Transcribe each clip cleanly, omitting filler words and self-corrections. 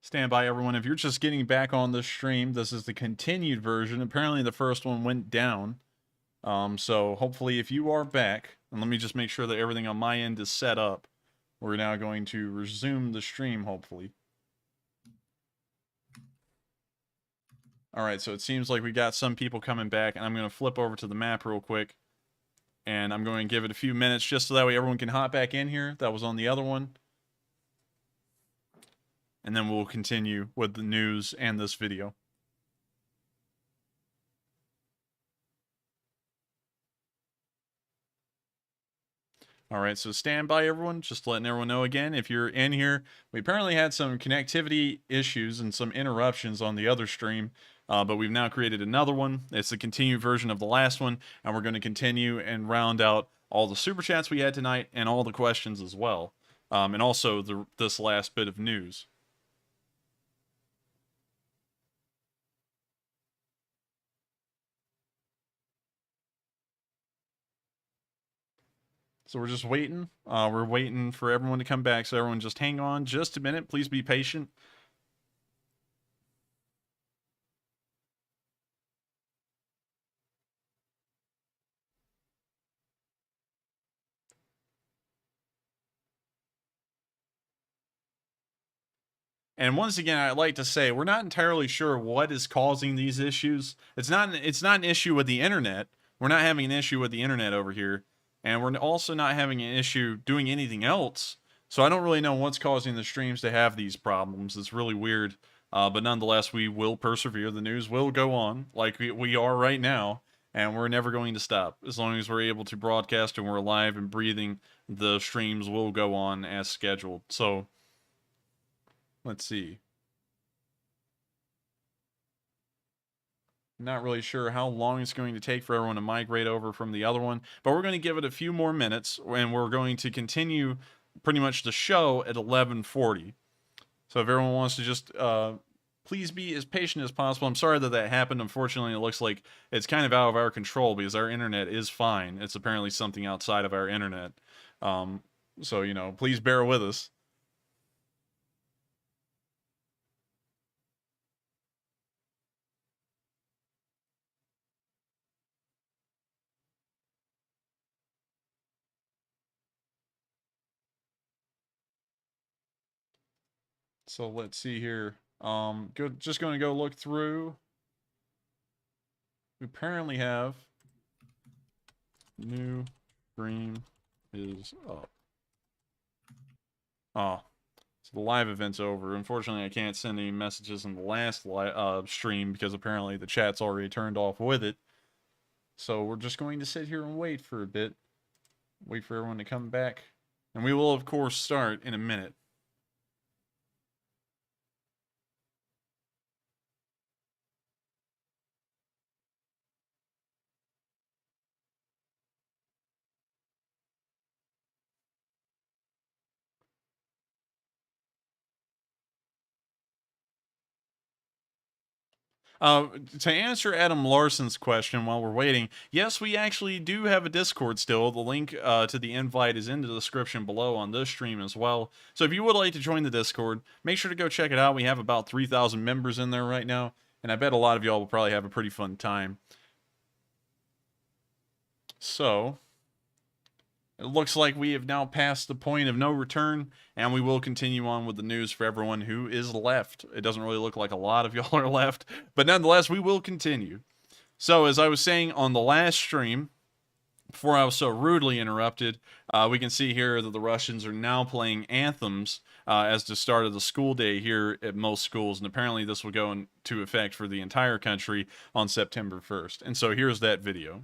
Stand by, everyone. If you're just getting back on the stream, this is the continued version. Apparently, the first one went down. So hopefully, if you are back, and let me just make sure that everything on my end is set up, we're now going to resume the stream, hopefully. All right, so it seems like we got some people coming back, and I'm going to flip over to the map real quick, and I'm going to give it a few minutes just so that way everyone can hop back in here. That was on the other one. And then we'll continue with the news and this video. All right, so stand by, everyone. Just letting everyone know again, if you're in here, we apparently had some connectivity issues and some interruptions on the other stream, but we've now created another one. It's the continued version of the last one, and we're going to continue and round out all the super chats we had tonight and all the questions as well, and also this last bit of news. So we're just waiting. We're waiting for everyone to come back. So everyone just hang on just a minute. Please be patient. And once again, I'd like to say we're not entirely sure what is causing these issues. It's not an issue with the internet. We're not having an issue with the internet over here. And we're also not having an issue doing anything else. So I don't really know what's causing the streams to have these problems. It's really weird. But nonetheless, we will persevere. The news will go on like we are right now. And we're never going to stop. As long as we're able to broadcast and we're alive and breathing, the streams will go on as scheduled. So let's see. Not really sure how long it's going to take for everyone to migrate over from the other one, but we're going to give it a few more minutes, and we're going to continue pretty much the show at 11:40. So if everyone wants to just please be as patient as possible. I'm sorry that happened. Unfortunately, it looks like it's kind of out of our control because our internet is fine. It's apparently something outside of our internet. So, you know, please bear with us. So let's see here. Just going to go look through. We apparently have new stream is up. Oh, so the live event's over. Unfortunately, I can't send any messages in the last stream because apparently the chat's already turned off with it. So we're just going to sit here and wait for a bit. Wait for everyone to come back. And we will, of course, start in a minute. To answer Adam Larson's question while we're waiting, yes, we actually do have a Discord still. The link to the invite is in the description below on this stream as well. So if you would like to join the Discord, make sure to go check it out. We have about 3,000 members in there right now, and I bet a lot of y'all will probably have a pretty fun time. So it looks like we have now passed the point of no return, and we will continue on with the news for everyone who is left. It doesn't really look like a lot of y'all are left, but nonetheless, we will continue. So, as I was saying on the last stream, before I was so rudely interrupted, we can see here that the Russians are now playing anthems as the start of the school day here at most schools, and apparently this will go into effect for the entire country on September 1st. And so here's that video.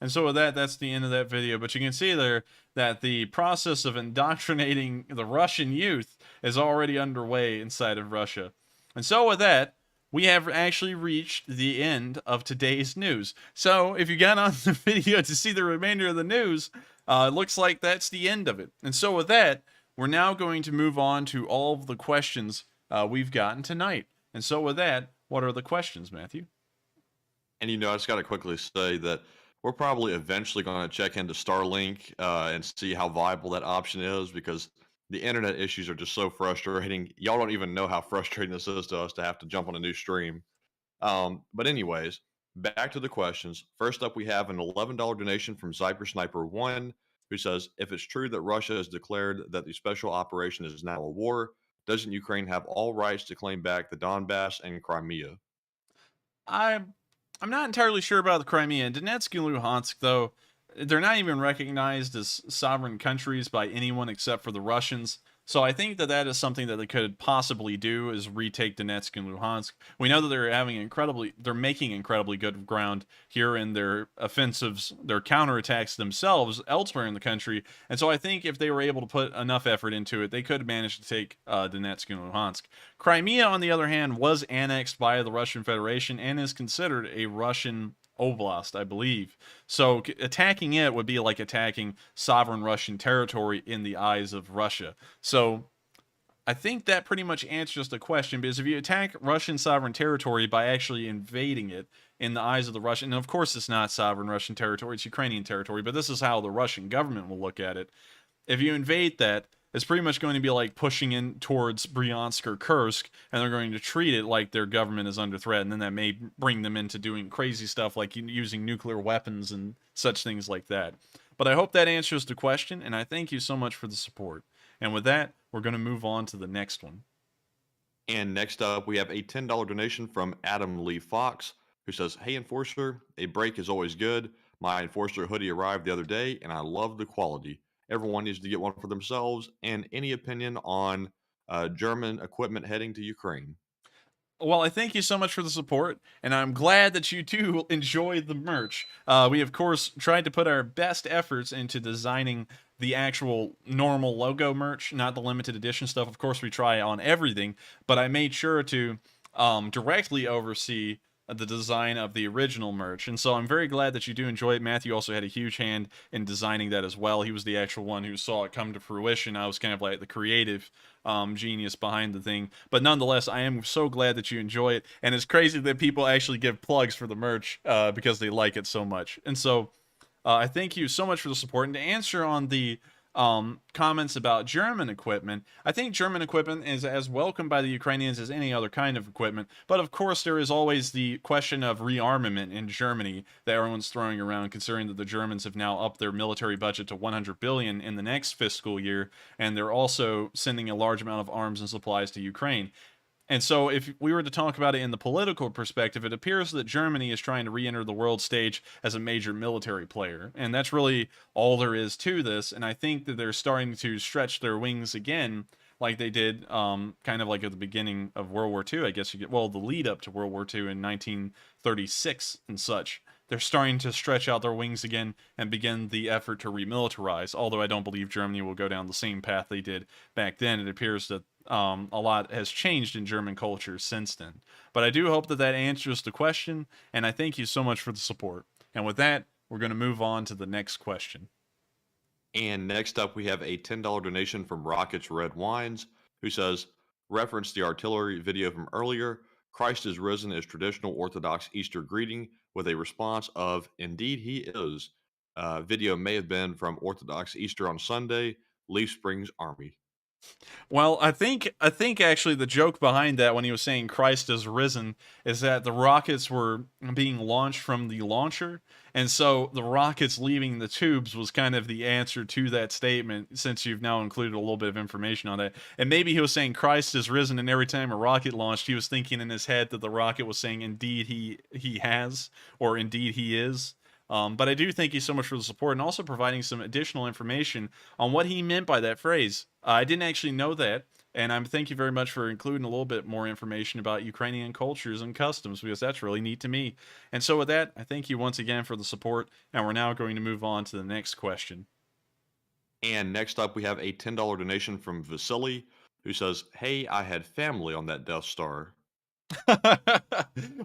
And so with that, that's the end of that video. But you can see there that the process of indoctrinating the Russian youth is already underway inside of Russia. And so with that, we have actually reached the end of today's news. So if you got on the video to see the remainder of the news, it looks like that's the end of it. And so with that, we're now going to move on to all of the questions we've gotten tonight. And so with that, what are the questions, Matthew? And I just got to quickly say that we're probably eventually going to check into Starlink and see how viable that option is, because the internet issues are just so frustrating. Y'all don't even know how frustrating this is to us to have to jump on a new stream. But anyways, back to the questions. First up, we have an $11 donation from Zyper Sniper 1, who says, if it's true that Russia has declared that the special operation is now a war, doesn't Ukraine have all rights to claim back the Donbass and Crimea? I'm not entirely sure about the Crimea. Donetsk and Luhansk, though, they're not even recognized as sovereign countries by anyone except for the Russians. So I think that that is something that they could possibly do, is retake Donetsk and Luhansk. We know that they're making incredibly good ground here in their offensives, their counterattacks themselves elsewhere in the country. And so I think if they were able to put enough effort into it, they could manage to take Donetsk and Luhansk. Crimea, on the other hand, was annexed by the Russian Federation and is considered a Russian oblast, I believe. So attacking it would be like attacking sovereign Russian territory in the eyes of Russia. So I think that pretty much answers the question, because if you attack Russian sovereign territory by actually invading it in the eyes of the Russian, and of course it's not sovereign Russian territory, it's Ukrainian territory, but this is how the Russian government will look at it. If you invade that, it's pretty much going to be like pushing in towards Bryansk or Kursk, and they're going to treat it like their government is under threat, and then that may bring them into doing crazy stuff like using nuclear weapons and such things like that. But I hope that answers the question, and I thank you so much for the support. And with that, we're going to move on to the next one. And next up, we have a $10 donation from Adam Lee Fox, who says, hey, Enforcer, a break is always good. My Enforcer hoodie arrived the other day, and I love the quality. Everyone needs to get one for themselves. And any opinion on German equipment heading to Ukraine? Well, I thank you so much for the support, and I'm glad that you too enjoy the merch. We, of course, tried to put our best efforts into designing the actual normal logo merch, not the limited edition stuff. Of course, we try on everything, but I made sure to directly oversee the design of the original merch. And so I'm very glad that you do enjoy it. Matthew also had a huge hand in designing that as well. He was the actual one who saw it come to fruition. I was kind of like the creative genius behind the thing. But nonetheless, I am so glad that you enjoy it. And it's crazy that people actually give plugs for the merch because they like it so much. And so I thank you so much for the support. And to answer on the comments about German equipment, I think German equipment is as welcome by the Ukrainians as any other kind of equipment. But of course, there is always the question of rearmament in Germany that everyone's throwing around, considering that the Germans have now upped their military budget to 100 billion in the next fiscal year, and they're also sending a large amount of arms and supplies to Ukraine. And so, if we were to talk about it in the political perspective, it appears that Germany is trying to re enter the world stage as a major military player. And that's really all there is to this. And I think that they're starting to stretch their wings again, like they did kind of like at the beginning of World War II, I guess you get, well, the lead up to World War II in 1936 and such. They're starting to stretch out their wings again and begin the effort to remilitarize. Although I don't believe Germany will go down the same path they did back then. It appears that a lot has changed in German culture since then. But I do hope that that answers the question, and I thank you so much for the support. And with that, we're going to move on to the next question. And next up, we have a $10 donation from Rockets Red Wines, who says, reference the artillery video from earlier. Christ is risen is traditional Orthodox Easter greeting with a response of, indeed he is. Video may have been from Orthodox Easter on Sunday, Leaf Springs Army. Well, I think actually the joke behind that when he was saying Christ is risen is that the rockets were being launched from the launcher, and so the rockets leaving the tubes was kind of the answer to that statement, since you've now included a little bit of information on that. And maybe he was saying Christ is risen, and every time a rocket launched, he was thinking in his head that the rocket was saying indeed he has, or indeed he is. But I do thank you so much for the support and also providing some additional information on what he meant by that phrase. I didn't actually know that. And I'm thank you very much for including a little bit more information about Ukrainian cultures and customs because that's really neat to me. And so with that, I thank you once again for the support, and we're now going to move on to the next question. And next up, we have a $10 donation from Vasily, who says, "Hey, I had family on that Death Star."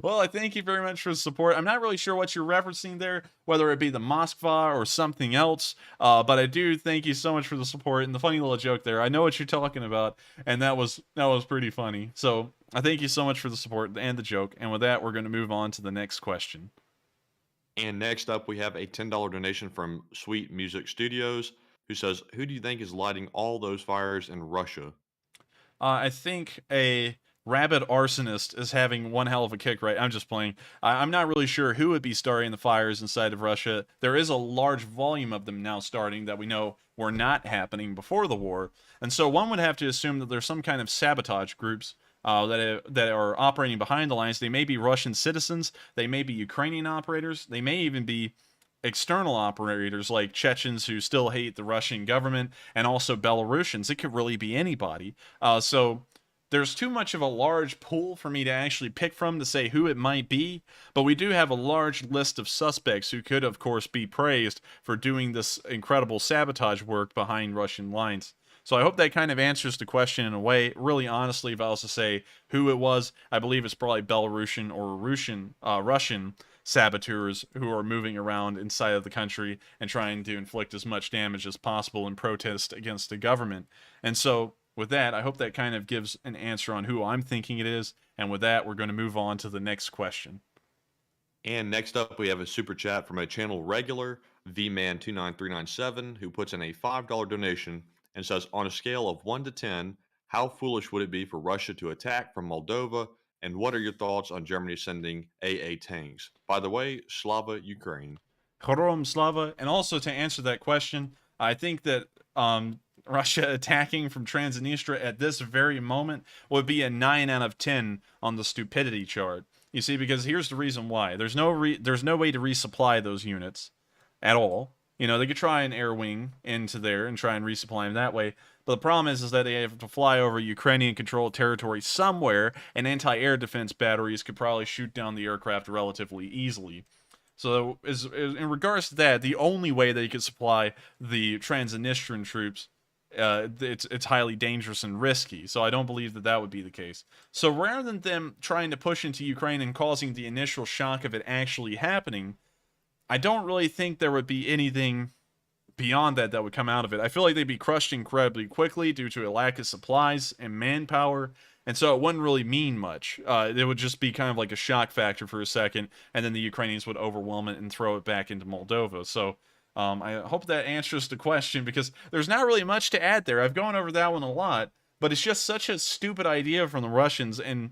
Well, I thank you very much for the support. I'm not really sure what you're referencing there, whether it be the Moskva or something else, but I do thank you so much for the support and the funny little joke there. I know what you're talking about, and that was pretty funny. So I thank you so much for the support and the joke. And with that, we're going to move on to the next question. And next up, we have a $10 donation from Sweet Music Studios, who says, "Who do you think is lighting all those fires in Russia?" I think a rabid arsonist is having one hell of a kick, right? I'm just playing. I'm not really sure who would be starting the fires inside of Russia. There is a large volume of them now starting that we know were not happening before the war. And so one would have to assume that there's some kind of sabotage groups that are operating behind the lines. They may be Russian citizens, they may be Ukrainian operators, they may even be external operators like Chechens who still hate the Russian government, and also Belarusians. It could really be anybody. So there's too much of a large pool for me to actually pick from to say who it might be, but we do have a large list of suspects who could, of course, be praised for doing this incredible sabotage work behind Russian lines. So I hope that kind of answers the question in a way. Really, honestly, if I was to say who it was, I believe it's probably Belarusian or Russian saboteurs who are moving around inside of the country and trying to inflict as much damage as possible in protest against the government. And so, with that, I hope that kind of gives an answer on who I'm thinking it is. And with that, we're going to move on to the next question. And next up, we have a super chat from a channel regular, VMan29397, who puts in a $5 donation and says, "On a scale of 1 to 10, how foolish would it be for Russia to attack from Moldova? And what are your thoughts on Germany sending AA tanks? By the way, Slava Ukraine." Horom Slava. And also to answer that question, I think that Russia attacking from Transnistria at this very moment would be a 9 out of 10 on the stupidity chart. You see, because here's the reason why. There's no way to resupply those units at all. You know, they could try an air wing into there and try and resupply them that way. But the problem is that they have to fly over Ukrainian controlled territory somewhere, and anti-air defense batteries could probably shoot down the aircraft relatively easily. So, in regards to that, the only way they could supply the Transnistrian troops, it's highly dangerous and risky. So I don't believe that that would be the case. So rather than them trying to push into Ukraine and causing the initial shock of it actually happening, I don't really think there would be anything beyond that that would come out of it. I feel like they'd be crushed incredibly quickly due to a lack of supplies and manpower, and so it wouldn't really mean much. It would just be kind of like a shock factor for a second, and then the Ukrainians would overwhelm it and throw it back into Moldova. So I hope that answers the question because there's not really much to add there. I've gone over that one a lot, but it's just such a stupid idea from the Russians, and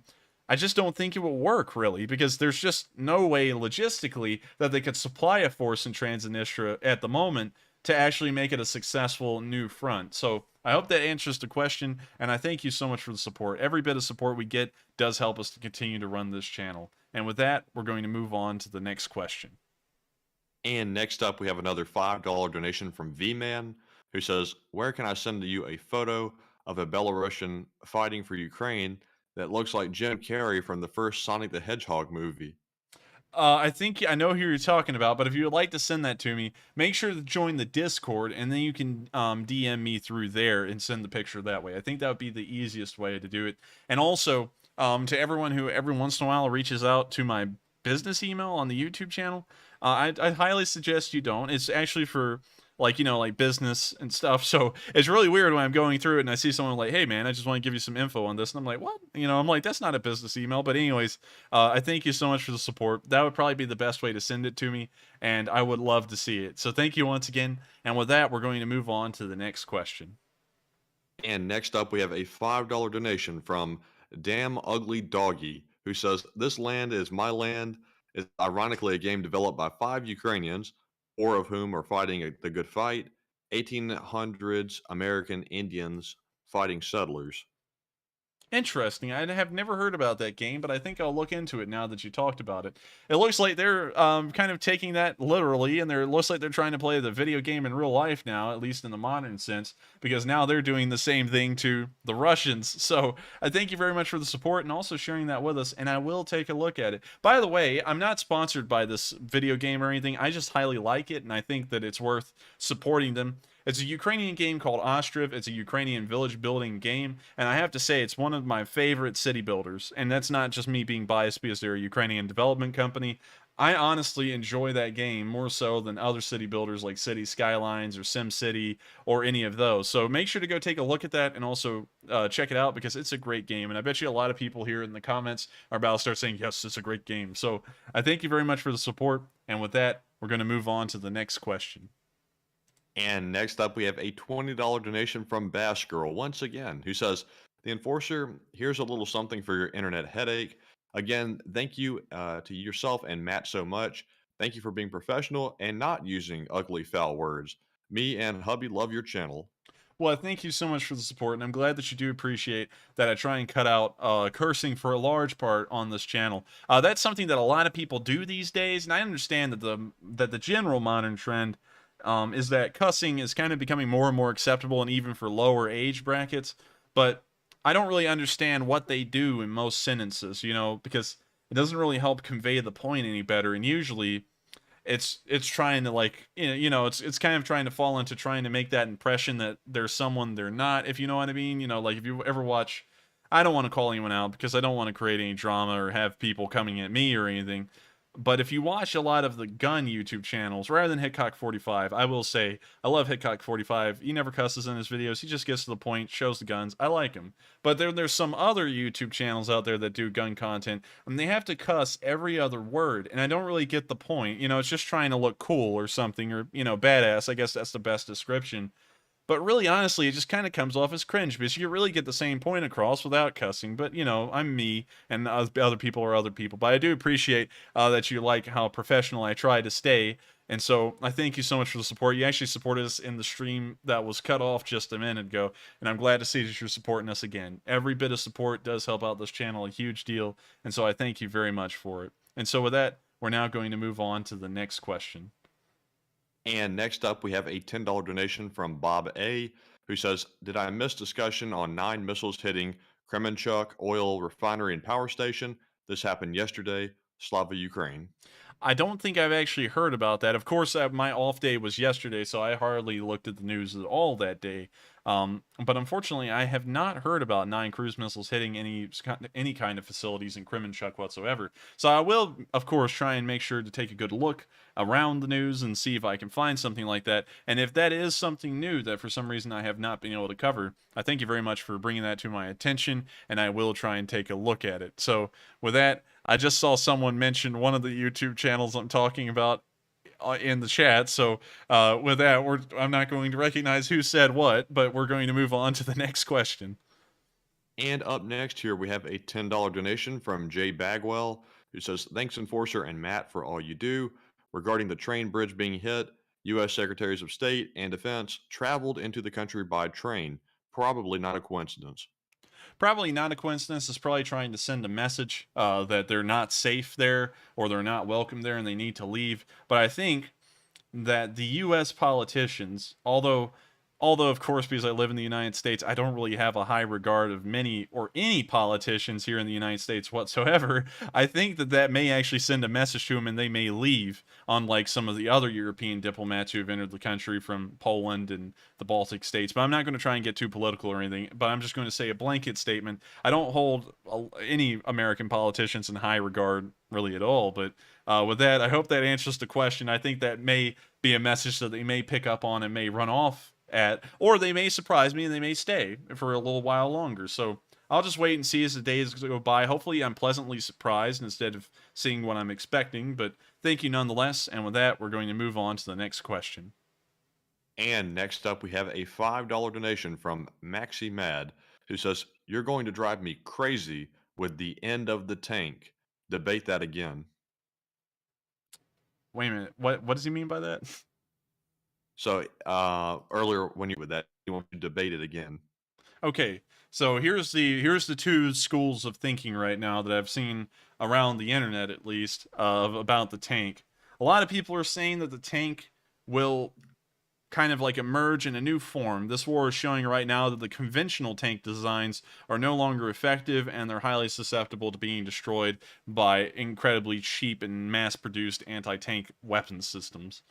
I just don't think it will work really because there's just no way logistically that they could supply a force in Transnistria at the moment to actually make it a successful new front. So I hope that answers the question, and I thank you so much for the support. Every bit of support we get does help us to continue to run this channel. And with that, we're going to move on to the next question. And next up, we have another $5 donation from VMan, who says, "Where can I send you a photo of a Belarusian fighting for Ukraine that looks like Jim Carrey from the first Sonic the Hedgehog movie?" I think I know who you're talking about, but if you would like to send that to me, make sure to join the Discord, and then you can DM me through there and send the picture that way. I think that would be the easiest way to do it. And also, to everyone who every once in a while reaches out to my business email on the YouTube channel, I highly suggest you don't. It's actually for like like business and stuff. So it's really weird when I'm going through it and I see someone like, "Hey man, I just want to give you some info on this," and I'm like, "What?" I'm like, "That's not a business email." But anyways, I thank you so much for the support. That would probably be the best way to send it to me, and I would love to see it. So thank you once again. And with that, we're going to move on to the next question. And next up, we have a $5 donation from Damn Ugly Doggy, who says, "This land is my land" is ironically a game developed by 5 Ukrainians, 4 of whom are fighting the good fight, 1800s American Indians fighting settlers. Interesting. I have never heard about that game, but I think I'll look into it now that you talked about it. It looks like they're kind of taking that literally, and it looks like they're trying to play the video game in real life now, at least in the modern sense, because now they're doing the same thing to the Russians. So I thank you very much for the support and also sharing that with us, and I will take a look at it. By the way, I'm not sponsored by this video game or anything. I just highly like it, and I think that it's worth supporting them. It's a Ukrainian game called Ostriv. It's a Ukrainian village building game, and I have to say it's one of my favorite city builders. And that's not just me being biased because they're a Ukrainian development company. I honestly enjoy that game more so than other city builders like City Skylines or SimCity or any of those. So make sure to go take a look at that and also check it out because it's a great game. And I bet you a lot of people here in the comments are about to start saying, yes, it's a great game. So I thank you very much for the support. And with that, we're going to move on to the next question. And next up, we have a $20 donation from Bash Girl once again, who says, "The Enforcer, here's a little something for your internet headache. Again, thank you to yourself and Matt so much. Thank you for being professional and not using ugly, foul words. Me and hubby love your channel." Well, thank you so much for the support, and I'm glad that you do appreciate that I try and cut out cursing for a large part on this channel. That's something that a lot of people do these days, and I understand that the general modern trend is that cussing is kind of becoming more and more acceptable, and even for lower age brackets. But I don't really understand what they do in most sentences, because it doesn't really help convey the point any better, and usually it's trying to like it's kind of trying to fall into trying to make that impression that there's someone they're not, if you know what I mean. Like if you ever watch, I don't want to call anyone out because I don't want to create any drama or have people coming at me or anything, but if you watch a lot of the gun YouTube channels rather than Hitcock45, I will say I love Hitcock45. He never cusses in his videos. He just gets to the point, shows the guns. I like him. But there's some other YouTube channels out there that do gun content, and they have to cuss every other word, and I don't really get the point. It's just trying to look cool or something, or badass. I guess that's the best description. But really, honestly, it just kind of comes off as cringe because you really get the same point across without cussing. But, I'm me and other people are other people. But I do appreciate that you like how professional I try to stay. And so I thank you so much for the support. You actually supported us in the stream that was cut off just a minute ago. And I'm glad to see that you're supporting us again. Every bit of support does help out this channel a huge deal. And so I thank you very much for it. And so with that, we're now going to move on to the next question. And next up, we have a $10 donation from Bob A, who says, "Did I miss discussion on 9 missiles hitting Kremenchuk oil refinery and power station? This happened yesterday. Slava Ukraine." I don't think I've actually heard about that. Of course, my off day was yesterday, so I hardly looked at the news at all that day. But unfortunately, I have not heard about 9 cruise missiles hitting any kind of facilities in Kremenchuk whatsoever. So I will, of course, try and make sure to take a good look around the news and see if I can find something like that. And if that is something new that for some reason I have not been able to cover, I thank you very much for bringing that to my attention, and I will try and take a look at it. So with that, I just saw someone mention one of the YouTube channels I'm talking about in the chat. So with that, I'm not going to recognize who said what, but we're going to move on to the next question. And up next here, we have a $10 donation from Jay Bagwell, who says, "Thanks, Enforcer and Matt, for all you do. Regarding the train bridge being hit, U.S. Secretaries of State and Defense traveled into the country by train. Probably not a coincidence." Probably not a coincidence. It's probably trying to send a message that they're not safe there or they're not welcome there and they need to leave. But I think that the U.S. politicians, although of course because I live in the United States, I don't really have a high regard of many or any politicians here in the United States whatsoever. I think that may actually send a message to them and they may leave, unlike some of the other European diplomats who have entered the country from Poland and the Baltic states. But I'm not going to try and get too political or anything, but I'm just going to say a blanket statement. I don't hold any American politicians in high regard really at all, but with that, I hope that answers the question. I think that may be a message that they may pick up on and may run off at, or they may surprise me and they may stay for a little while longer. So I'll just wait and see as the days go by. Hopefully, I'm pleasantly surprised instead of seeing what I'm expecting. But thank you nonetheless. And with that, we're going to move on to the next question. And next up, we have a $5 donation from Maxi Mad, who says, "You're going to drive me crazy with the end of the tank. Debate that again." Wait a minute. What does he mean by that? So earlier when you with that, you want to debate it again. Okay, so here's the two schools of thinking right now that I've seen around the internet, at least, of about the tank. A lot of people are saying that the tank will kind of like emerge in a new form. This war is showing right now that the conventional tank designs are no longer effective and they're highly susceptible to being destroyed by incredibly cheap and mass-produced anti-tank weapon systems.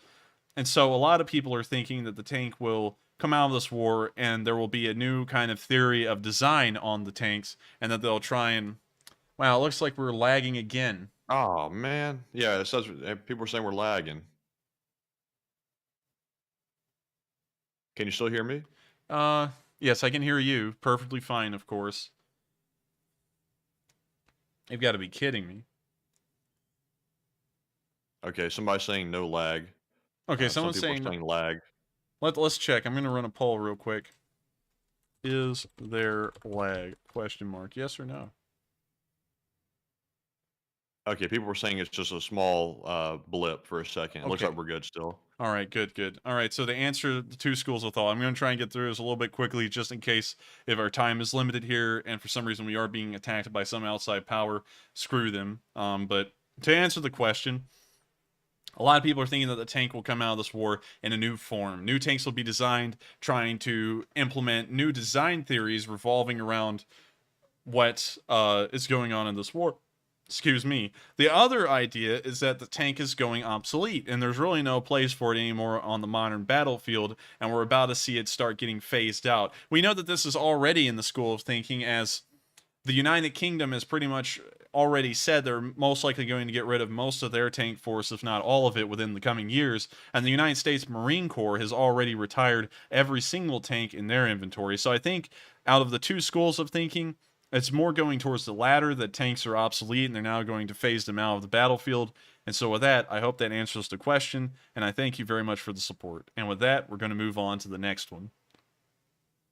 And so a lot of people are thinking that the tank will come out of this war and there will be a new kind of theory of design on the tanks and that they'll try and wow, it looks like we're lagging again. Oh man, yeah, it says people are saying we're lagging. Can you still hear me? Uh yes, I can hear you perfectly fine, of course. You've got to be kidding me. Okay, somebody's saying no lag. Okay, Some someone's people are saying saying lag. let's check. I'm going to run a poll real quick. Is there lag? Question mark. Yes or no? Okay, people were saying it's just a small blip for a second. It looks Okay. like we're good still. All right, good, good. All right, so to answer the two schools of thought, I'm going to try and get through this a little bit quickly just in case if our time is limited here and for some reason we are being attacked by some outside power, screw them. But to answer the question, a lot of people are thinking that the tank will come out of this war in a new form. New tanks will be designed trying to implement new design theories revolving around what is going on in this war. Excuse me. The other idea is that the tank is going obsolete, and there's really no place for it anymore on the modern battlefield, and we're about to see it start getting phased out. We know that this is already in the school of thinking, as the United Kingdom has pretty much already said they're most likely going to get rid of most of their tank force, if not all of it, within the coming years. And the United States Marine Corps has already retired every single tank in their inventory. So I think out of the two schools of thinking, it's more going towards the latter, that tanks are obsolete and they're now going to phase them out of the battlefield. And so with that, I hope that answers the question, and I thank you very much for the support. And with that, we're going to move on to the next one.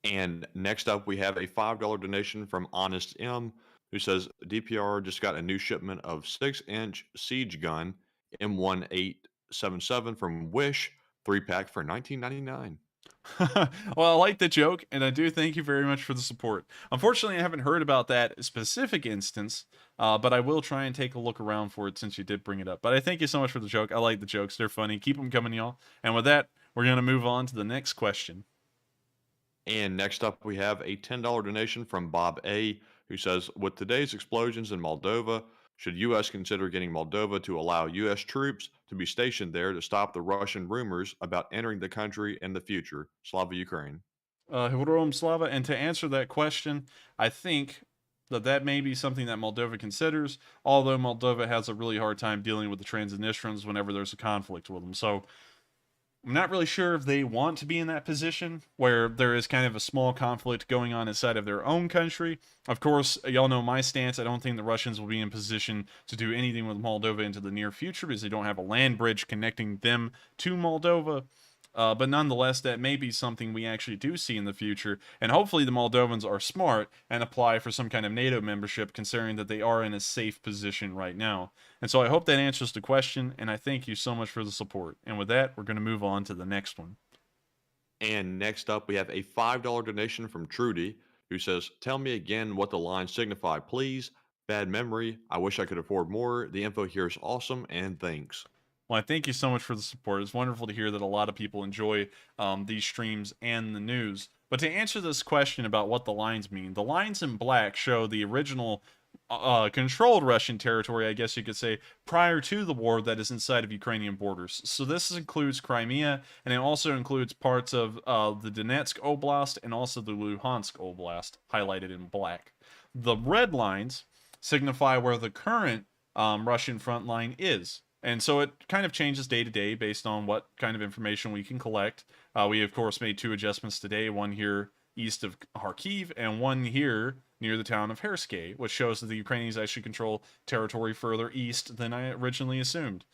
And next up, we have a $5 donation from Honest M, who says DPR just got a new shipment of 6-inch siege gun M1877 from Wish, 3-pack for $19.99. Well, I like the joke, and I do thank you very much for the support. Unfortunately, I haven't heard about that specific instance, but I will try and take a look around for it since you did bring it up. But I thank you so much for the joke. I like the jokes. They're funny. Keep them coming, y'all. And with that, we're going to move on to the next question. And next up, we have a $10 donation from Bob A, who says, with today's explosions in Moldova, should U.S. consider getting Moldova to allow U.S. troops to be stationed there to stop the Russian rumors about entering the country in the future? Slava Ukraine. Hroom Slava. And to answer that question, I think that that may be something that Moldova considers, although Moldova has a really hard time dealing with the Transnistrians whenever there's a conflict with them. So I'm not really sure if they want to be in that position where there is kind of a small conflict going on inside of their own country. Of course, y'all know my stance. I don't think the Russians will be in position to do anything with Moldova into the near future because they don't have a land bridge connecting them to Moldova. But nonetheless, that may be something we actually do see in the future. And hopefully the Moldovans are smart and apply for some kind of NATO membership, considering that they are in a safe position right now. And so I hope that answers the question, and I thank you so much for the support. And with that, we're going to move on to the next one. And next up, we have a $5 donation from Trudy, who says, tell me again what the lines signify, please. Bad memory. I wish I could afford more. The info here is awesome, and thanks. Well, I thank you so much for the support. It's wonderful to hear that a lot of people enjoy these streams and the news. But to answer this question about what the lines mean, the lines in black show the original controlled Russian territory, I guess you could say, prior to the war that is inside of Ukrainian borders. So this includes Crimea, and it also includes parts of the Donetsk Oblast and also the Luhansk Oblast, highlighted in black. The red lines signify where the current Russian front line is. And so it kind of changes day to day based on what kind of information we can collect. We, of course, made two adjustments today, one here east of Kharkiv and one here near the town of Khersk, which shows that the Ukrainians actually control territory further east than I originally assumed.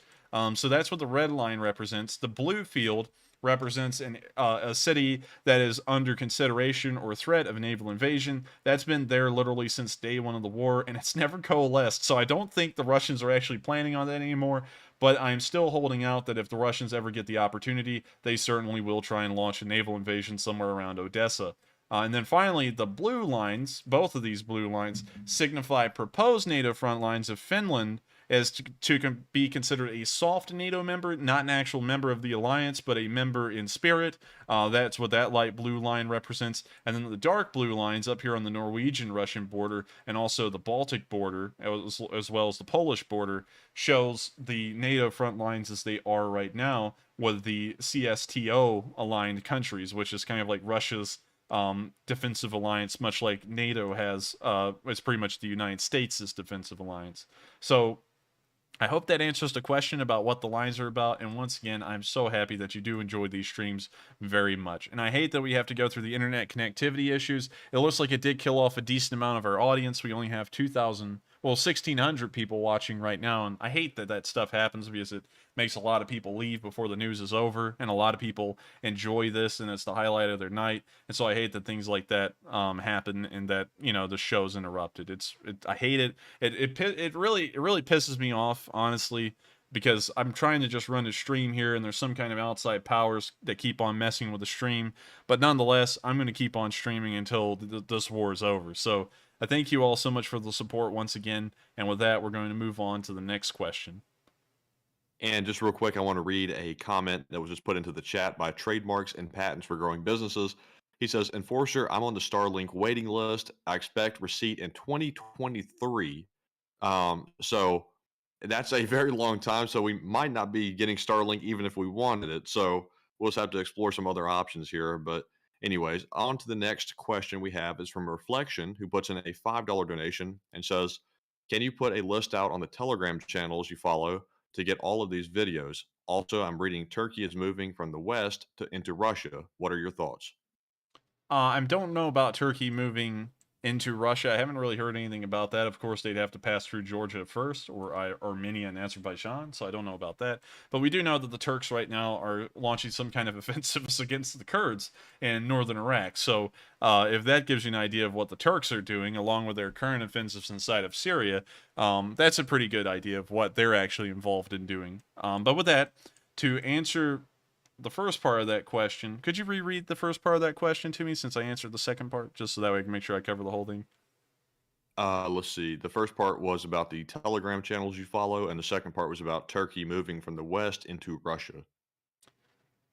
So that's what the red line represents. The blue field represents a city that is under consideration or threat of a naval invasion. That's been there literally since day one of the war, and it's never coalesced. So I don't think the Russians are actually planning on that anymore, but I'm still holding out that if the Russians ever get the opportunity, they certainly will try and launch a naval invasion somewhere around Odessa. And then finally, the blue lines, both of these blue lines, signify proposed NATO front lines of Finland is be considered a soft NATO member, not an actual member of the alliance, but a member in spirit. That's what that light blue line represents. And then the dark blue lines up here on the Norwegian-Russian border and also the Baltic border, as well as the Polish border, shows the NATO front lines as they are right now with the CSTO aligned countries, which is kind of like Russia's defensive alliance, much like NATO has. It's pretty much the United States' defensive alliance. So I hope that answers the question about what the lines are about. And once again, I'm so happy that you do enjoy these streams very much. And I hate that we have to go through the internet connectivity issues. It looks like it did kill off a decent amount of our audience. We only have 2,000, well, 1,600 people watching right now. And I hate that that stuff happens because it makes a lot of people leave before the news is over. And a lot of people enjoy this and it's the highlight of their night. And so I hate that things like that happen and that, the show's interrupted. I hate it. It really pisses me off, honestly, because I'm trying to just run a stream here and there's some kind of outside powers that keep on messing with the stream. But nonetheless, I'm going to keep on streaming until this war is over. So I thank you all so much for the support once again. And with that, we're going to move on to the next question. And just real quick, I want to read a comment that was just put into the chat by Trademarks and Patents for Growing Businesses. He says, Enforcer, I'm on the Starlink waiting list. I expect receipt in 2023. So that's a very long time. So we might not be getting Starlink even if we wanted it. So we'll just have to explore some other options here. But anyways, on to the next question we have is from Reflection, who puts in a $5 donation and says, can you put a list out on the Telegram channels you follow to get all of these videos? Also, I'm reading Turkey is moving from the west into Russia. What are your thoughts? I don't know about Turkey moving into Russia. I haven't really heard anything about that. Of course, they'd have to pass through Georgia first, or Armenia and Azerbaijan, so I don't know about that. But we do know that the Turks right now are launching some kind of offensives against the Kurds in northern Iraq. So if that gives you an idea of what the Turks are doing, along with their current offensives inside of Syria, that's a pretty good idea of what they're actually involved in doing. But with that, to answer the first part of that question, could you reread the first part of that question to me since I answered the second part, just so that way I can make sure I cover the whole thing? Let's see. The first part was about the Telegram channels you follow, and the second part was about Turkey moving from the west into Russia.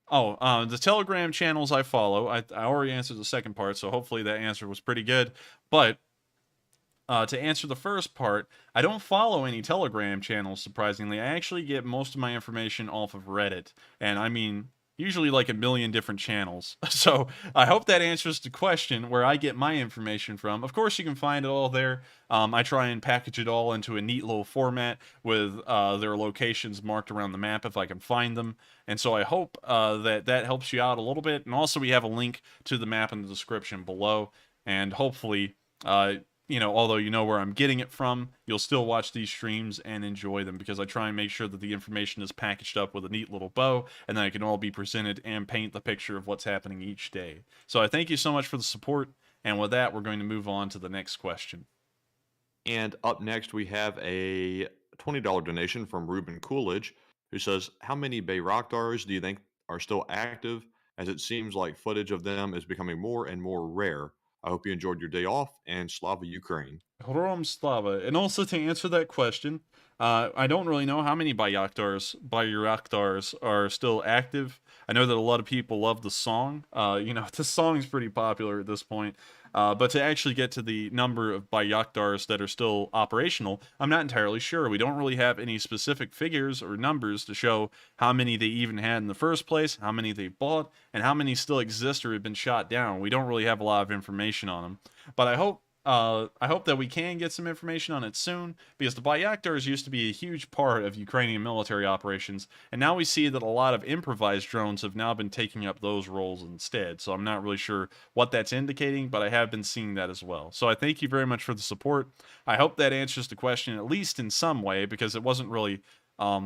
Oh, the Telegram channels I follow, I already answered the second part, so hopefully that answer was pretty good. But to answer the first part, I don't follow any Telegram channels, surprisingly. I actually get most of my information off of Reddit. And I mean, usually like a million different channels. So I hope that answers the question where I get my information from. Of course, you can find it all there. I try and package it all into a neat little format with their locations marked around the map if I can find them. And so I hope that helps you out a little bit. And also, we have a link to the map in the description below. And hopefully, although you know where I'm getting it from, you'll still watch these streams and enjoy them because I try and make sure that the information is packaged up with a neat little bow and that it can all be presented and paint the picture of what's happening each day. So I thank you so much for the support. And with that, we're going to move on to the next question. And up next, we have a $20 donation from Ruben Coolidge, who says, how many Bayraktars do you think are still active, as it seems like footage of them is becoming more and more rare? I hope you enjoyed your day off, and Slava Ukraine. Hrom Slava. And also to answer that question, I don't really know how many Bayraktars are still active. I know that a lot of people love the song. The song's pretty popular at this point. But to actually get to the number of Bayraktars that are still operational, I'm not entirely sure. We don't really have any specific figures or numbers to show how many they even had in the first place, how many they bought, and how many still exist or have been shot down. We don't really have a lot of information on them. But I hope that we can get some information on it soon, because the Bayraktars used to be a huge part of Ukrainian military operations, and now we see that a lot of improvised drones have now been taking up those roles instead. So I'm not really sure what that's indicating, but I have been seeing that as well. So I thank you very much for the support. I hope that answers the question at least in some way, because it wasn't really a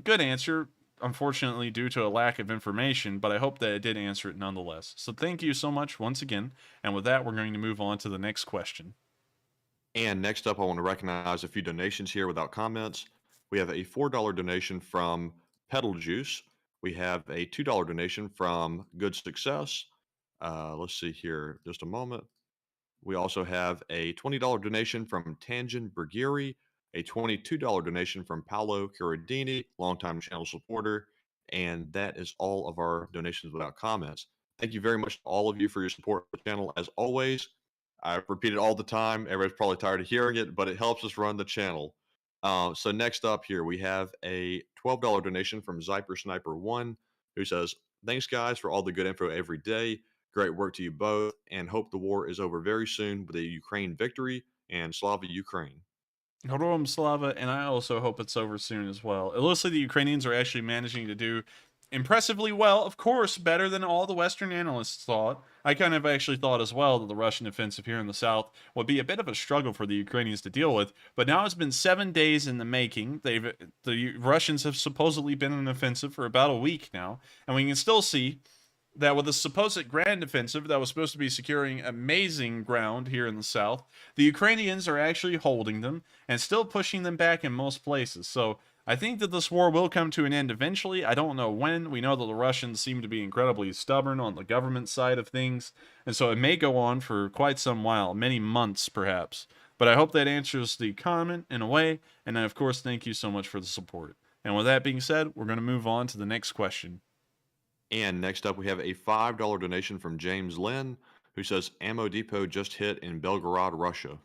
good answer, unfortunately, due to a lack of information, but I hope that it did answer it nonetheless. So thank you so much once again. And with that, we're going to move on to the next question. And next up, I want to recognize a few donations here without comments. We have a $4 donation from Pedal Juice. We have a $2 donation from Good Success. Let's see here. Just a moment. We also have a $20 donation from Tangen Bergiri, a $22 donation from Paolo Corradini, longtime channel supporter, and that is all of our donations without comments. Thank you very much to all of you for your support of the channel. As always, I repeat it all the time. Everybody's probably tired of hearing it, but it helps us run the channel. So next up here, we have a $12 donation from Zyper Sniper 1, who says, "Thanks, guys, for all the good info every day. Great work to you both, and hope the war is over very soon with a Ukraine victory, and Slava Ukraine." Hello, Slava, and I also hope it's over soon as well. It looks like the Ukrainians are actually managing to do impressively well. Of course, better than all the Western analysts thought. I kind of actually thought as well that the Russian offensive here in the south would be a bit of a struggle for the Ukrainians to deal with. But now it's been 7 days in the making. The Russians have supposedly been in an offensive for about a week now, and we can still see that with a supposed grand offensive that was supposed to be securing amazing ground here in the south, the Ukrainians are actually holding them and still pushing them back in most places. So I think that this war will come to an end eventually. I don't know when. We know that the Russians seem to be incredibly stubborn on the government side of things, and so it may go on for quite some while, many months perhaps. But I hope that answers the comment in a way, and of course, thank you so much for the support. And with that being said, we're going to move on to the next question. And next up, we have a $5 donation from James Lynn, who says, "Ammo depot just hit in Belgorod, Russia."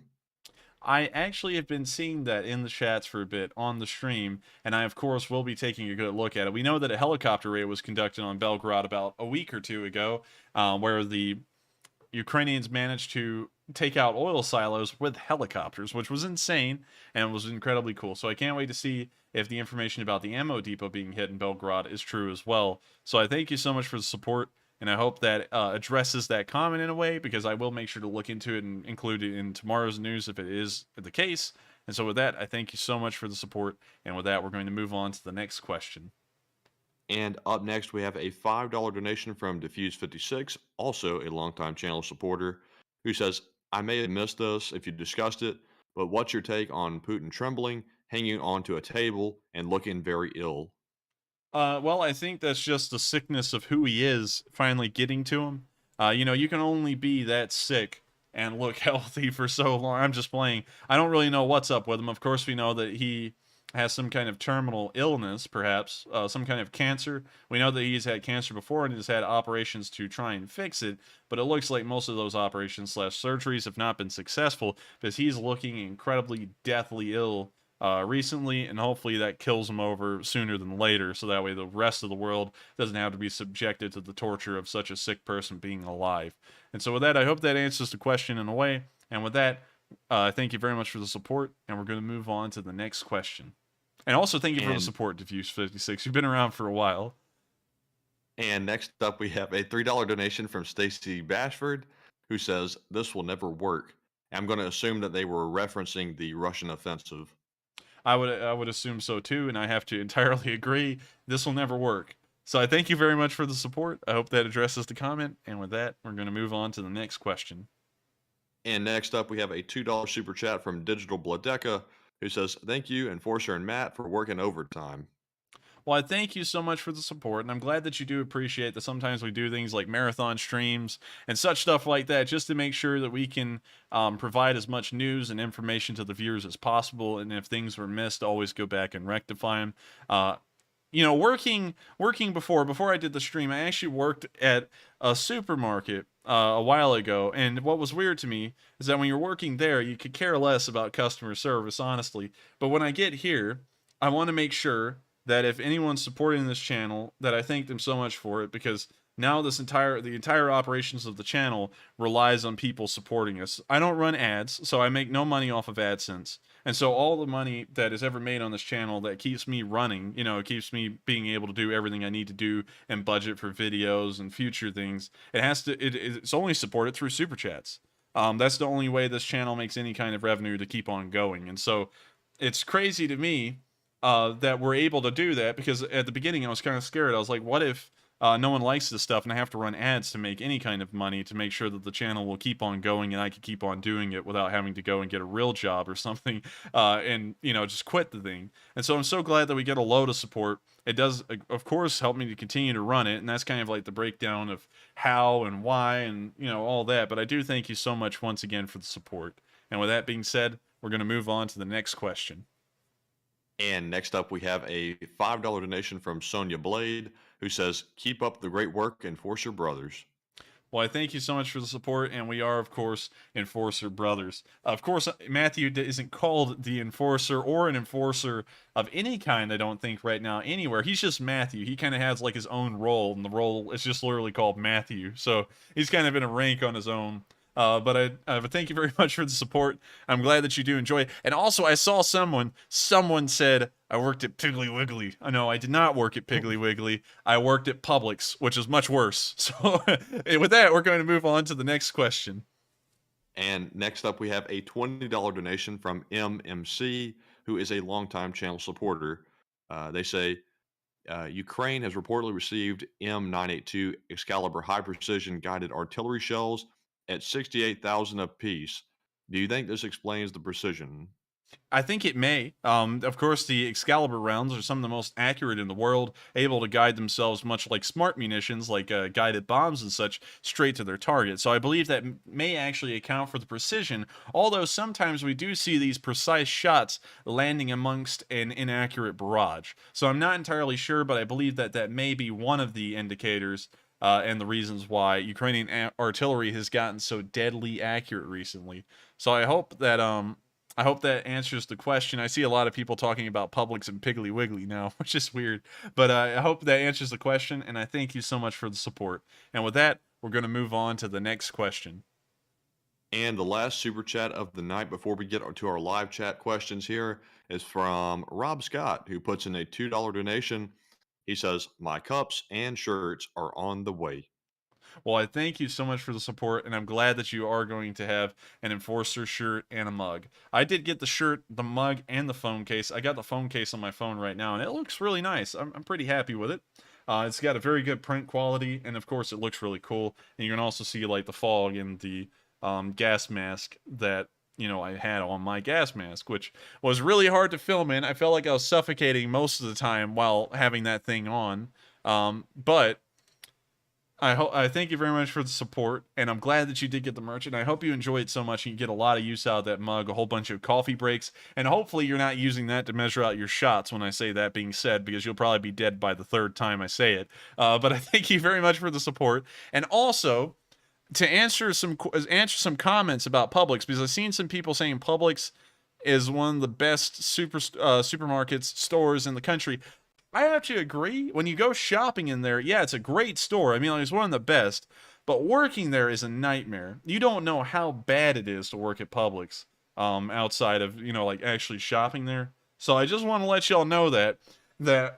I actually have been seeing that in the chats for a bit on the stream, and I, of course, will be taking a good look at it. We know that a helicopter raid was conducted on Belgorod about a week or two ago, where the Ukrainians managed to take out oil silos with helicopters, which was insane and was incredibly cool. So I can't wait to see if the information about the ammo depot being hit in Belgorod is true as well. So I thank you so much for the support, and I hope that addresses that comment in a way, because I will make sure to look into it and include it in tomorrow's news if it is the case. And so with that, I thank you so much for the support, and with that, we're going to move on to the next question. And up next, we have a $5 donation from Diffuse56, also a longtime channel supporter, who says, "I may have missed this if you discussed it, but what's your take on Putin trembling, hanging onto a table, and looking very ill?" Well, I think that's just the sickness of who he is finally getting to him. You can only be that sick and look healthy for so long. I'm just playing. I don't really know what's up with him. Of course, we know that he has some kind of terminal illness, perhaps some kind of cancer. We know that he's had cancer before and has had operations to try and fix it, but it looks like most of those operations slash surgeries have not been successful because he's looking incredibly deathly ill recently, and hopefully that kills him over sooner than later, so that way the rest of the world doesn't have to be subjected to the torture of such a sick person being alive. And so with that, I hope that answers the question in a way. And with that, thank you very much for the support, and we're going to move on to the next question. And also thank you for the support, Diffuse56. You've been around for a while. And next up, we have a $3 donation from Stacy Bashford, who says, "This will never work." I'm going to assume that they were referencing the Russian offensive. I would assume so too, and I have to entirely agree. This will never work. So I thank you very much for the support. I hope that addresses the comment. And with that, we're going to move on to the next question. And next up, we have a $2 super chat from Digital Bloodeka, who says, "Thank you, Enforcer and Matt, for working overtime." Well, I thank you so much for the support, and I'm glad that you do appreciate that sometimes we do things like marathon streams and such stuff like that just to make sure that we can provide as much news and information to the viewers as possible. And if things were missed, always go back and rectify them. Working before I did the stream, I actually worked at a supermarket a while ago, and what was weird to me is that when you're working there, you could care less about customer service, honestly. But when I get here, I want to make sure that if anyone's supporting this channel, that I thank them so much for it, because now the entire operations of the channel relies on people supporting us. I don't run ads, so I make no money off of AdSense. And so all the money that is ever made on this channel that keeps me running, it keeps me being able to do everything I need to do and budget for videos and future things, it's only supported through super chats. That's the only way this channel makes any kind of revenue to keep on going. And so it's crazy to me that we're able to do that, because at the beginning I was kind of scared. I was like, what if no one likes this stuff, and I have to run ads to make any kind of money to make sure that the channel will keep on going and I can keep on doing it without having to go and get a real job or something, and just quit the thing. And so I'm so glad that we get a load of support. It does, of course, help me to continue to run it, and that's kind of like the breakdown of how and why and all that. But I do thank you so much once again for the support. And with that being said, we're going to move on to the next question. And next up, we have a $5 donation from Sonia Blade, who says, "Keep up the great work, Enforcer Brothers." Well, I thank you so much for the support, and we are, of course, Enforcer Brothers. Of course, Matthew isn't called the Enforcer or an Enforcer of any kind, I don't think, right now, anywhere. He's just Matthew. He kind of has, like, his own role, and the role is just literally called Matthew. So he's kind of in a rank on his own. But thank you very much for the support. I'm glad that you do enjoy it. And also, I saw someone said, I worked at Piggly Wiggly. No, I did not work at Piggly Wiggly. I worked at Publix, which is much worse. So with that, we're going to move on to the next question. And next up, we have a $20 donation from MMC, who is a longtime channel supporter. They say, Ukraine has reportedly received M982 Excalibur high precision guided artillery shells at 68,000 apiece. Do you think this explains the precision? I think it may. Of course, the Excalibur rounds are some of the most accurate in the world, able to guide themselves much like smart munitions, like guided bombs and such, straight to their target. So I believe that may actually account for the precision, although sometimes we do see these precise shots landing amongst an inaccurate barrage. So I'm not entirely sure, but I believe that that may be one of the indicators and the reasons why Ukrainian artillery has gotten so deadly accurate recently. So I hope that answers the question. I see a lot of people talking about Publix and Piggly Wiggly now, which is weird. But I hope that answers the question, and I thank you so much for the support. And with that, we're going to move on to the next question. And the last super chat of the night before we get to our live chat questions here is from Rob Scott, who puts in a $2 donation. He says, "My cups and shirts are on the way." Well, I thank you so much for the support, and I'm glad that you are going to have an Enforcer shirt and a mug. I did get the shirt, the mug, and the phone case. I got the phone case on my phone right now, and it looks really nice. I'm pretty happy with it. It's got a very good print quality, and of course, it looks really cool. And you can also see like the fog in the gas mask that I had on my gas mask, which was really hard to film in. I felt like I was suffocating most of the time while having that thing on. But I thank you very much for the support, and I'm glad that you did get the merch, and I hope you enjoy it so much and you get a lot of use out of that mug, a whole bunch of coffee breaks, and hopefully you're not using that to measure out your shots when I say that being said, because you'll probably be dead by the third time I say it. But I thank you very much for the support, and also to answer some comments about Publix, because I've seen some people saying Publix is one of the best supermarkets, stores in the country. I actually agree. When you go shopping in there, yeah, it's a great store. I mean, like, it's one of the best. But working there is a nightmare. You don't know how bad it is to work at Publix outside of, like actually shopping there. So I just want to let y'all know that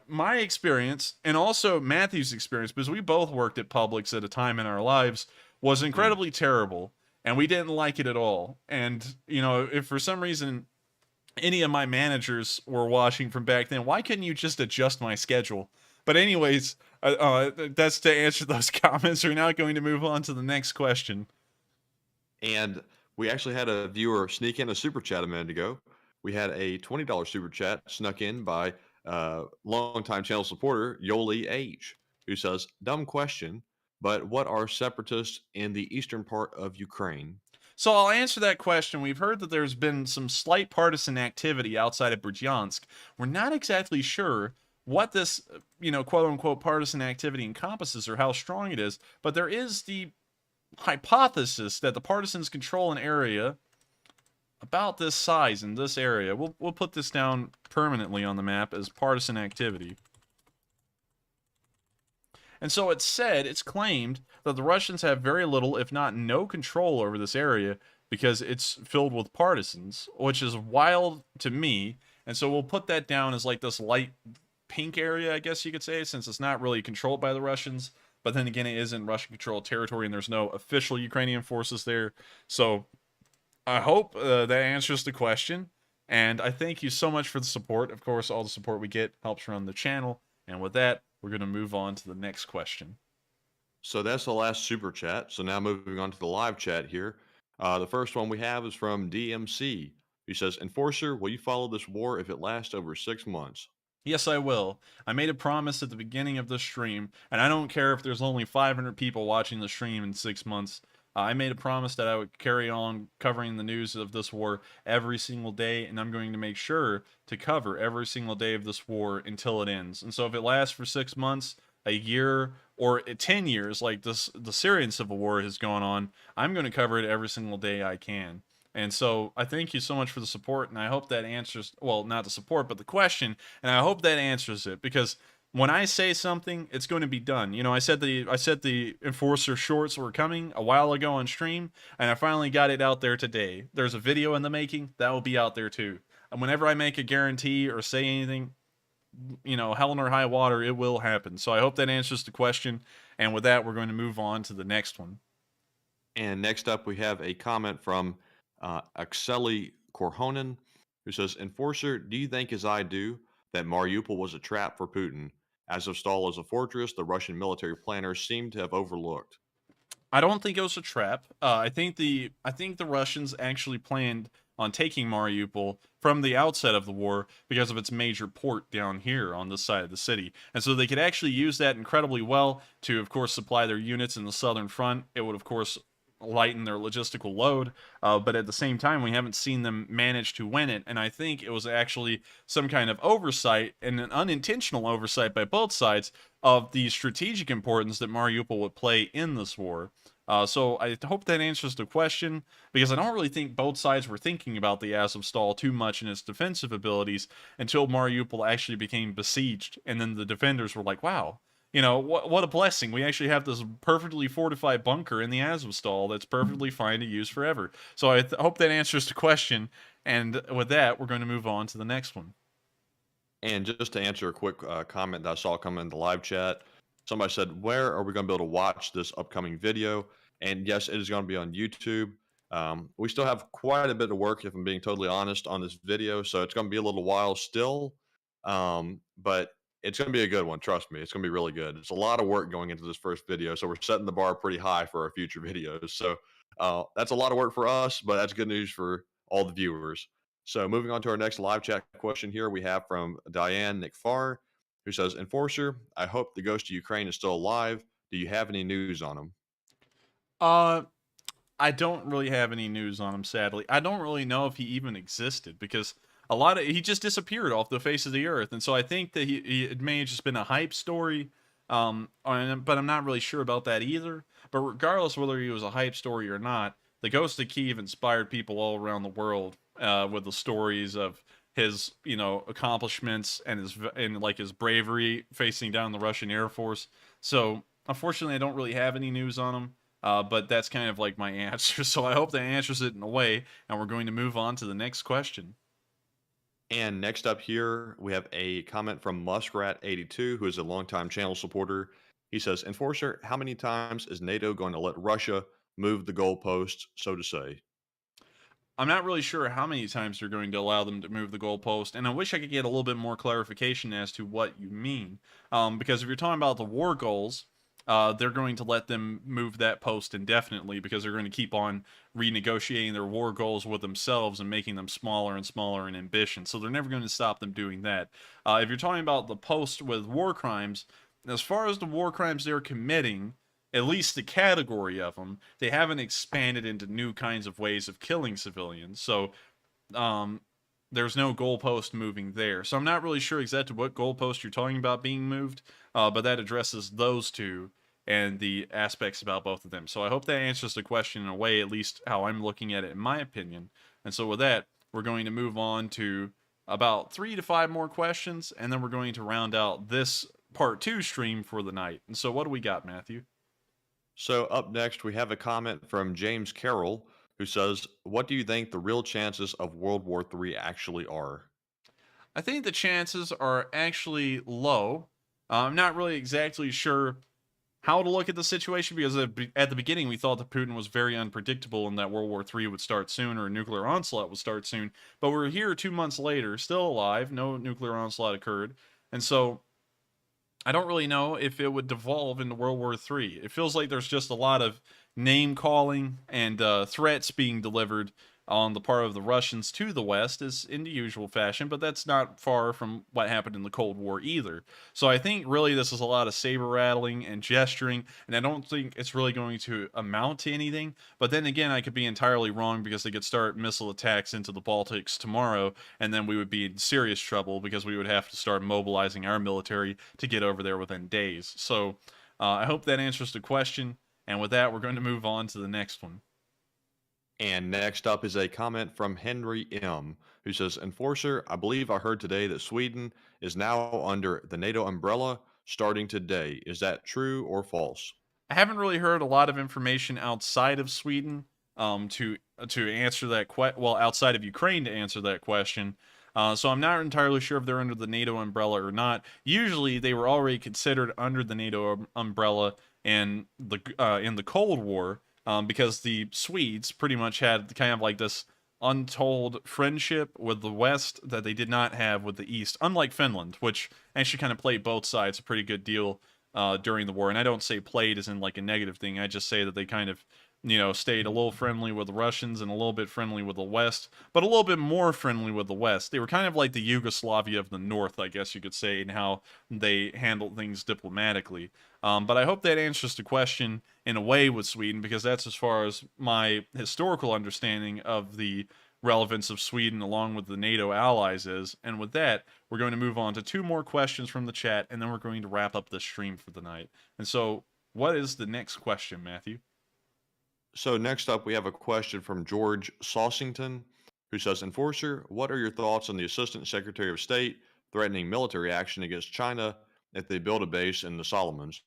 my experience and also Matthew's experience, because we both worked at Publix at a time in our lives, was incredibly terrible. And we didn't like it at all. And, if for some reason any of my managers were watching from back then, why couldn't you just adjust my schedule? But anyways, that's to answer those comments. We're now going to move on to the next question. And we actually had a viewer sneak in a super chat a minute ago. We had a $20 super chat snuck in by longtime channel supporter Yoli H, who says, "Dumb question, but what are separatists in the eastern part of Ukraine?" So I'll answer that question. We've heard that there's been some slight partisan activity outside of Bryansk. We're not exactly sure what this, quote unquote partisan activity encompasses or how strong it is, but there is the hypothesis that the partisans control an area about this size in this area. We'll put this down permanently on the map as partisan activity. And so it's claimed that the Russians have very little, if not no control over this area because it's filled with partisans, which is wild to me. And so we'll put that down as like this light pink area, I guess you could say, since it's not really controlled by the Russians. But then again, it isn't Russian-controlled territory, and there's no official Ukrainian forces there. So I hope that answers the question. And I thank you so much for the support. Of course, all the support we get helps run the channel. And with that, we're going to move on to the next question. So that's the last super chat. So now moving on to the live chat here. The first one we have is from DMC. He says, Enforcer, will you follow this war if it lasts over 6 months? Yes, I will. I made a promise at the beginning of the stream, and I don't care if there's only 500 people watching the stream in 6 months. I made a promise that I would carry on covering the news of this war every single day, and I'm going to make sure to cover every single day of this war until it ends. And so if it lasts for 6 months, a year, or 10 years, like the Syrian civil war has gone on, I'm going to cover it every single day I can. And so I thank you so much for the support, and I hope that answers, well, not the support, but the question, and I hope that answers it, because when I say something, it's going to be done. You know, I said the Enforcer shorts were coming a while ago on stream, and I finally got it out there today. There's a video in the making that will be out there too. And whenever I make a guarantee or say anything, you know, hell or high water, it will happen. So I hope that answers the question. And with that, we're going to move on to the next one. And next up, we have a comment from Akseli Korhonen, who says, Enforcer, do you think, as I do, that Mariupol was a trap for Putin? Azovstal is a fortress the Russian military planners seem to have overlooked. I don't think it was a trap. I think the Russians actually planned on taking Mariupol from the outset of the war because of its major port down here on this side of the city, and so they could actually use that incredibly well to, of course, supply their units in the southern front. It would, of course, lighten their logistical load, but at the same time, we haven't seen them manage to win it, and I think it was actually some kind of oversight and an unintentional oversight by both sides of the strategic importance that Mariupol would play in this war. So I hope that answers the question, because I don't really think both sides were thinking about the Azovstal too much in its defensive abilities until Mariupol actually became besieged, and then the defenders were like, wow, you know, what a blessing. We actually have this perfectly fortified bunker in the Azovstal that's perfectly fine to use forever. So I hope that answers the question, and with that, we're going to move on to the next one. And just to answer a quick comment that I saw come in the live chat, somebody said, where are we going to be able to watch this upcoming video? And yes, it is going to be on YouTube. We still have quite a bit of work, if I'm being totally honest, on this video. So it's going to be a little while still. But it's going to be a good one. Trust me, it's going to be really good. It's a lot of work going into this first video. So we're setting the bar pretty high for our future videos. So that's a lot of work for us, but that's good news for all the viewers. So moving on to our next live chat question here, we have from Diane Nickfar, who says, Enforcer, I hope the ghost of Ukraine is still alive. Do you have any news on him? Uh, I don't really have any news on him, sadly. I don't really know if he even existed, because he just disappeared off the face of the earth, and so I think that it may have just been a hype story. But I'm not really sure about that either. But regardless whether he was a hype story or not, the Ghost of Kiev inspired people all around the world with the stories of his, you know, accomplishments and his bravery facing down the Russian Air Force. So unfortunately, I don't really have any news on him. But that's kind of like my answer. So I hope that answers it in a way, and we're going to move on to the next question. And next up here, we have a comment from Muskrat82, who is a longtime channel supporter. He says, Enforcer, how many times is NATO going to let Russia move the goalposts, so to say? I'm not really sure how many times they're going to allow them to move the goalpost, and I wish I could get a little bit more clarification as to what you mean. Because if you're talking about the war goals, they're going to let them move that post indefinitely, because they're going to keep on renegotiating their war goals with themselves and making them smaller and smaller in ambition. So they're never going to stop them doing that. If you're talking about the post with war crimes, as far as the war crimes they're committing, at least the category of them, they haven't expanded into new kinds of ways of killing civilians. So there's no goalpost moving there. So I'm not really sure exactly what goalpost you're talking about being moved, but that addresses those two and the aspects about both of them. So I hope that answers the question in a way, at least how I'm looking at it in my opinion. And so with that, we're going to move on to about 3 to 5 more questions, and then we're going to round out this part 2 stream for the night. And so what do we got, Matthew? So up next, we have a comment from James Carroll, who says, what do you think the real chances of World War III actually are? I think the chances are actually low. I'm not really exactly sure how to look at the situation, because at the beginning we thought that Putin was very unpredictable and that World War III would start soon, or a nuclear onslaught would start soon. But we're here 2 months later, still alive, no nuclear onslaught occurred. And so I don't really know if it would devolve into World War III. It feels like there's just a lot of name calling and threats being delivered on the part of the Russians to the West, is in the usual fashion, but that's not far from what happened in the Cold War either. So I think really this is a lot of saber rattling and gesturing, and I don't think it's really going to amount to anything. But then again, I could be entirely wrong because they could start missile attacks into the Baltics tomorrow, and then we would be in serious trouble because we would have to start mobilizing our military to get over there within days. So I hope that answers the question. And with that, we're going to move on to the next one. And next up is a comment from Henry M., who says, Enforcer, I believe I heard today that Sweden is now under the NATO umbrella starting today. Is that true or false? I haven't really heard a lot of information outside of Sweden to answer that well, outside of Ukraine to answer that question. So I'm not entirely sure if they're under the NATO umbrella or not. Usually, they were already considered under the NATO umbrella in the Cold War, because the Swedes pretty much had kind of like this untold friendship with the West that they did not have with the East, unlike Finland, which actually kind of played both sides a pretty good deal during the war. And I don't say played as in like a negative thing. I just say that they kind of, stayed a little friendly with the Russians and a little bit friendly with the West, but a little bit more friendly with the West. They were kind of like the Yugoslavia of the North, I guess you could say, in how they handled things diplomatically. But I hope that answers the question in a way with Sweden, because that's as far as my historical understanding of the relevance of Sweden along with the NATO allies is. And with that, we're going to move on to two more questions from the chat, and then we're going to wrap up the stream for the night. And so, what is the next question, Matthew? So next up, we have a question from George Saucington, who says, Enforcer, what are your thoughts on the Assistant Secretary of State threatening military action against China if they build a base in the Solomons?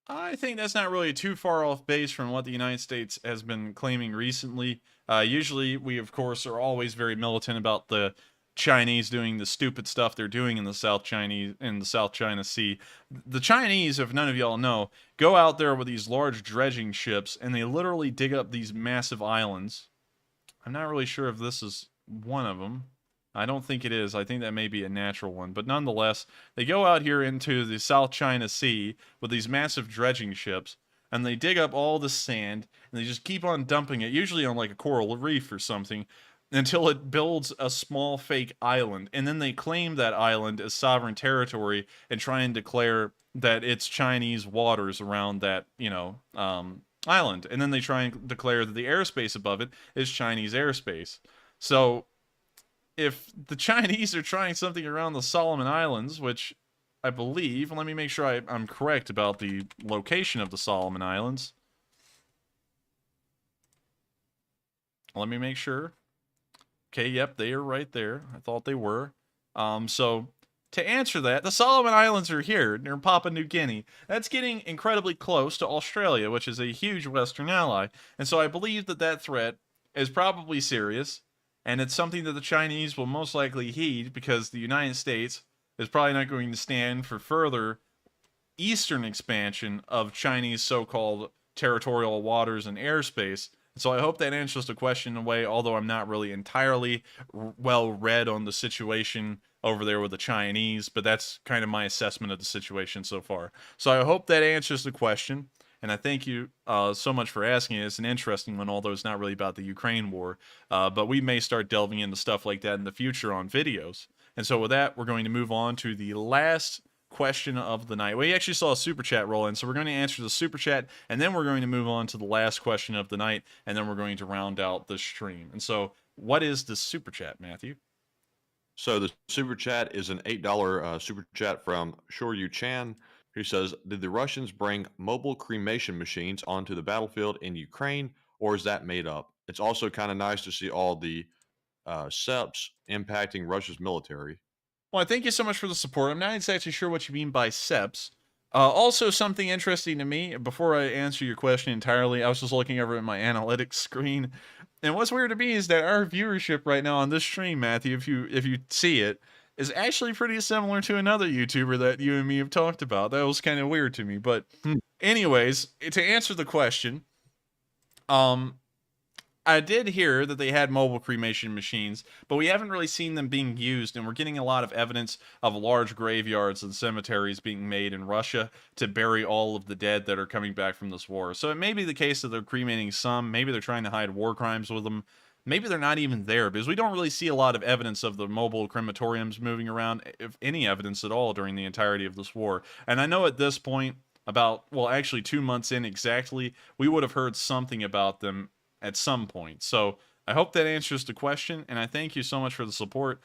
I think that's not really too far off base from what the United States has been claiming recently. Usually, we, of course, are always very militant about the Chinese doing the stupid stuff they're doing in the South China Sea. The Chinese, if none of y'all know, go out there with these large dredging ships and they literally dig up these massive islands. I'm not really sure if this is one of them. I don't think it is. I think that may be a natural one. But nonetheless, they go out here into the South China Sea with these massive dredging ships, and they dig up all the sand, and they just keep on dumping it, usually on like a coral reef or something, until it builds a small fake island. And then they claim that island as sovereign territory and try and declare that it's Chinese waters around that, island. And then they try and declare that the airspace above it is Chinese airspace. So if the Chinese are trying something around the Solomon Islands, which I believe, let me make sure I'm correct about the location of the Solomon Islands. Let me make sure. Okay, yep, they are right there. I thought they were. So to answer that, the Solomon Islands are here near Papua New Guinea. That's getting incredibly close to Australia, which is a huge Western ally. And so I believe that threat is probably serious, and it's something that the Chinese will most likely heed, because the United States is probably not going to stand for further eastern expansion of Chinese so-called territorial waters and airspace. So I hope that answers the question in a way, although I'm not really entirely well read on the situation over there with the Chinese, but that's kind of my assessment of the situation so far. So I hope that answers the question. And I thank you so much for asking it. It's an interesting one, although it's not really about the Ukraine war. But we may start delving into stuff like that in the future on videos. And so with that, we're going to move on to the last question of the night. We actually saw a super chat roll in, so we're going to answer the super chat, and then we're going to move on to the last question of the night, and then we're going to round out the stream. And so, what is the super chat, Matthew? So the super chat is an $8 super chat from Shoryu Chan, who says, did the Russians bring mobile cremation machines onto the battlefield in Ukraine, or is that made up? It's also kind of nice to see all the SEPs impacting Russia's military. Well, thank you so much for the support. I'm not exactly sure what you mean by SEPs. Also, something interesting to me, before I answer your question entirely, I was just looking over at my analytics screen, and what's weird to me is that our viewership right now on this stream, Matthew, if you see it, is actually pretty similar to another YouTuber that you and me have talked about. That was kind of weird to me. But anyways, to answer the question, I did hear that they had mobile cremation machines, but we haven't really seen them being used, and we're getting a lot of evidence of large graveyards and cemeteries being made in Russia to bury all of the dead that are coming back from this war. So it may be the case that they're cremating some, maybe they're trying to hide war crimes with them, maybe they're not even there, because we don't really see a lot of evidence of the mobile crematoriums moving around, if any evidence at all, during the entirety of this war. And I know at this point, about, well, actually 2 months in exactly, we would have heard something about them at some point. So I hope that answers the question, and I thank you so much for the support.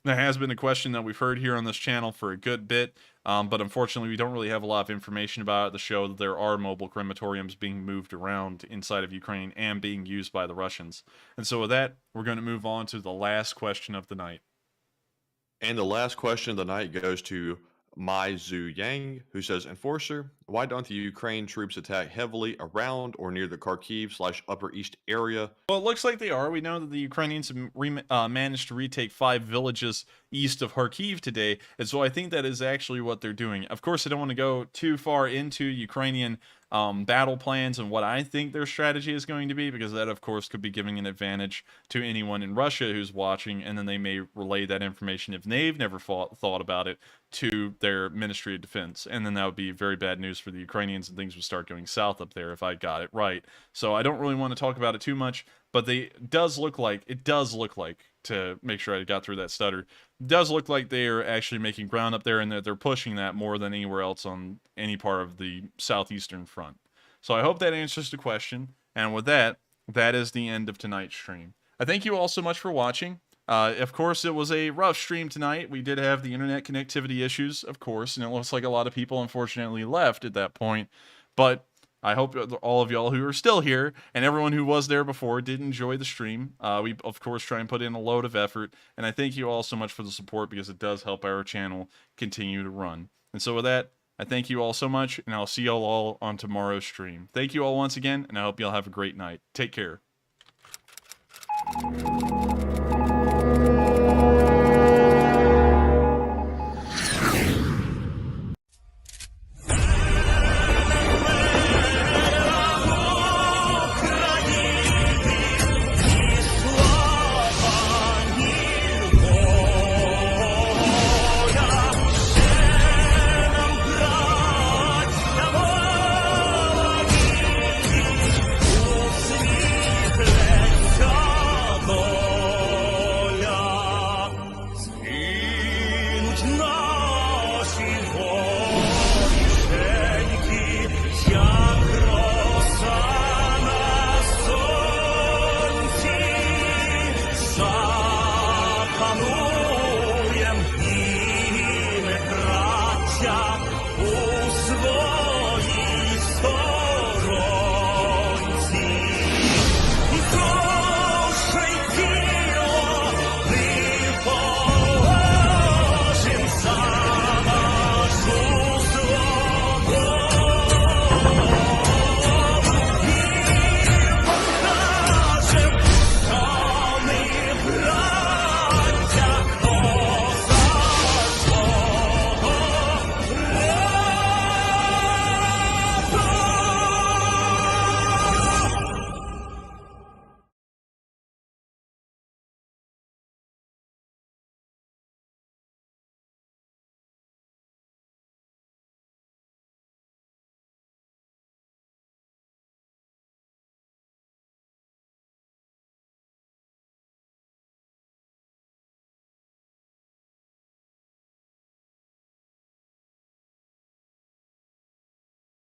That has been a question that we've heard here on this channel for a good bit, but unfortunately we don't really have a lot of information about it to show that there are mobile crematoriums being moved around inside of Ukraine and being used by the Russians. And so with that, we're going to move on to the last question of the night. And the last question of the night goes to Mai Zhu Yang, who says, Enforcer, why don't the Ukraine troops attack heavily around or near the Kharkiv/Upper East area? Well, it looks like they are. We know that the Ukrainians have managed to retake 5 villages east of Kharkiv today, and so I think that is actually what they're doing. Of course, I don't want to go too far into Ukrainian battle plans and what I think their strategy is going to be, because that, of course, could be giving an advantage to anyone in Russia who's watching, and then they may relay that information, if they've never thought about it, to their Ministry of Defense, and then that would be very bad news for the Ukrainians, and things would start going south up there if I got it right. So I don't really want to talk about it too much, but it does look like, to make sure I got through that stutter, it does look like they are actually making ground up there, and that they're pushing that more than anywhere else on any part of the southeastern front. So I hope that answers the question, and with that, that is the end of tonight's stream. I thank you all so much for watching. Of course, it was a rough stream tonight. We did have the internet connectivity issues, of course, and it looks like a lot of people unfortunately left at that point, but I hope all of y'all who are still here and everyone who was there before did enjoy the stream. We, of course, try and put in a load of effort, and I thank you all so much for the support, because it does help our channel continue to run. And so with that, I thank you all so much, and I'll see y'all all on tomorrow's stream. Thank you all once again, and I hope y'all have a great night. Take care.